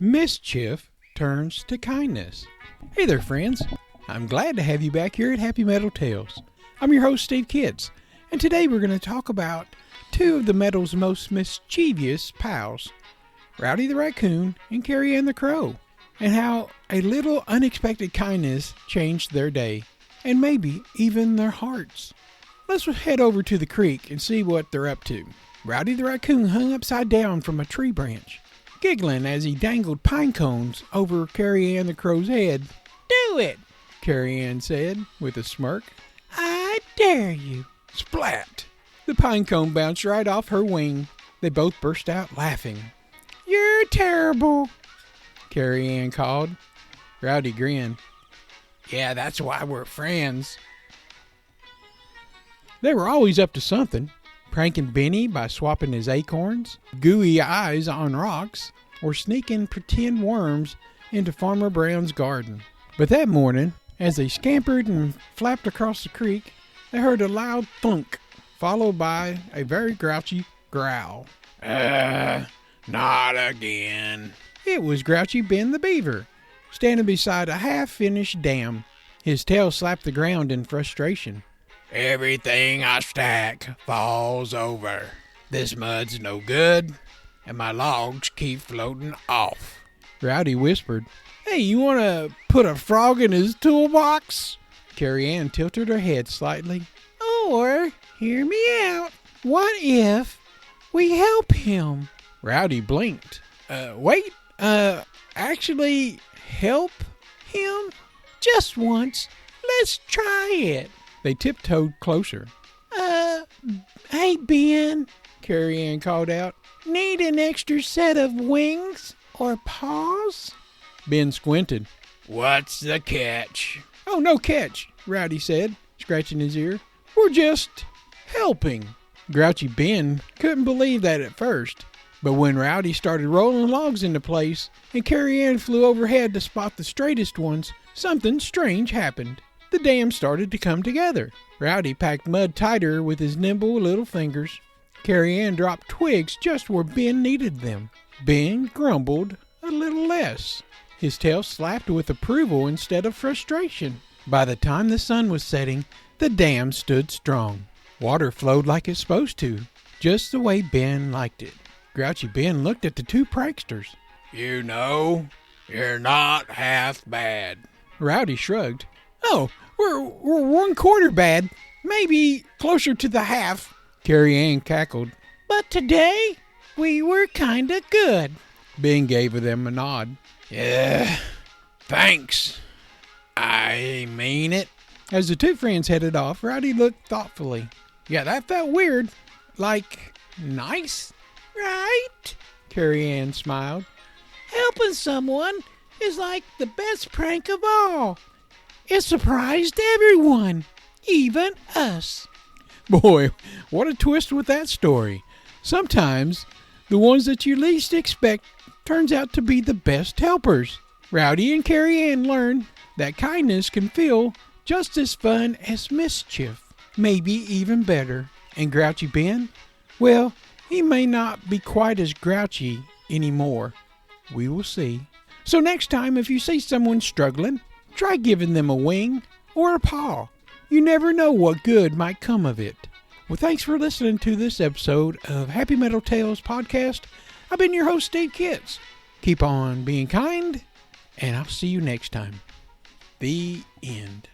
Mischief turns to kindness. Hey there, friends. I'm glad to have you back here at Happy Meadow Tales. I'm your host, Steve Kitts, and today we're going to talk about two of the meadow's most mischievous pals, Rowdy the raccoon and Carrie Ann the crow, and how a little unexpected kindness changed their day, and maybe even their hearts. Let's head over to the creek and see what they're up to. Rowdy the raccoon hung upside down from a tree branch, giggling as he dangled pine cones over Carrie Ann the crow's head. "Do it," Carrie Ann said with a smirk. "I dare you." Splat! The pine cone bounced right off her wing. They both burst out laughing. "You're terrible," Carrie Ann called. Rowdy grinned. "Yeah, that's why we're friends." They were always up to something, pranking Benny by swapping his acorns, gooey eyes on rocks, or sneaking pretend worms into Farmer Brown's garden. But that morning, as they scampered and flapped across the creek, they heard a loud thunk, followed by a very grouchy growl. Not again." It was Grouchy Ben the beaver, standing beside a half-finished dam. His tail slapped the ground in frustration. "Everything I stack falls over. This mud's no good, and my logs keep floating off." Rowdy whispered, "Hey, you want to put a frog in his toolbox?" Carrie Ann tilted her head slightly. "Or, hear me out, what if we help him?" Rowdy blinked. Wait, actually help him? Just once. Let's try it." They tiptoed closer. Hey, Ben," Carrie Ann called out. "Need an extra set of wings or paws?" Ben squinted. "What's the catch?" "Oh, no catch," Rowdy said, scratching his ear. "We're just helping." Grouchy Ben couldn't believe that at first, but when Rowdy started rolling logs into place and Carrie Ann flew overhead to spot the straightest ones, something strange happened. The dam started to come together. Rowdy packed mud tighter with his nimble little fingers. Carrie Ann dropped twigs just where Ben needed them. Ben grumbled a little less. His tail slapped with approval instead of frustration. By the time the sun was setting, the dam stood strong. Water flowed like it's supposed to, just the way Ben liked it. Grouchy Ben looked at the two pranksters. "You know, you're not half bad." Rowdy shrugged. "Oh, we're 1/4 bad. Maybe closer to the half." Carrie Ann cackled. "But today, we were kinda good." Ben gave them a nod. "Yeah, thanks. I mean it." As the two friends headed off, Rowdy looked thoughtfully. "Yeah, that felt weird. Like, nice." "Right?" Carrie Ann smiled. "Helping someone is like the best prank of all. It surprised everyone, even us." Boy, what a twist with that story. Sometimes the ones that you least expect turns out to be the best helpers. Rowdy and Carrie Ann learned that kindness can feel just as fun as mischief, maybe even better. And Grouchy Ben, well, he may not be quite as grouchy anymore. We will see. So next time, if you see someone struggling, try giving them a wing or a paw. You never know what good might come of it. Well, thanks for listening to this episode of Happy Meadow Tales podcast. I've been your host, Steve Kitts. Keep on being kind, and I'll see you next time. The end.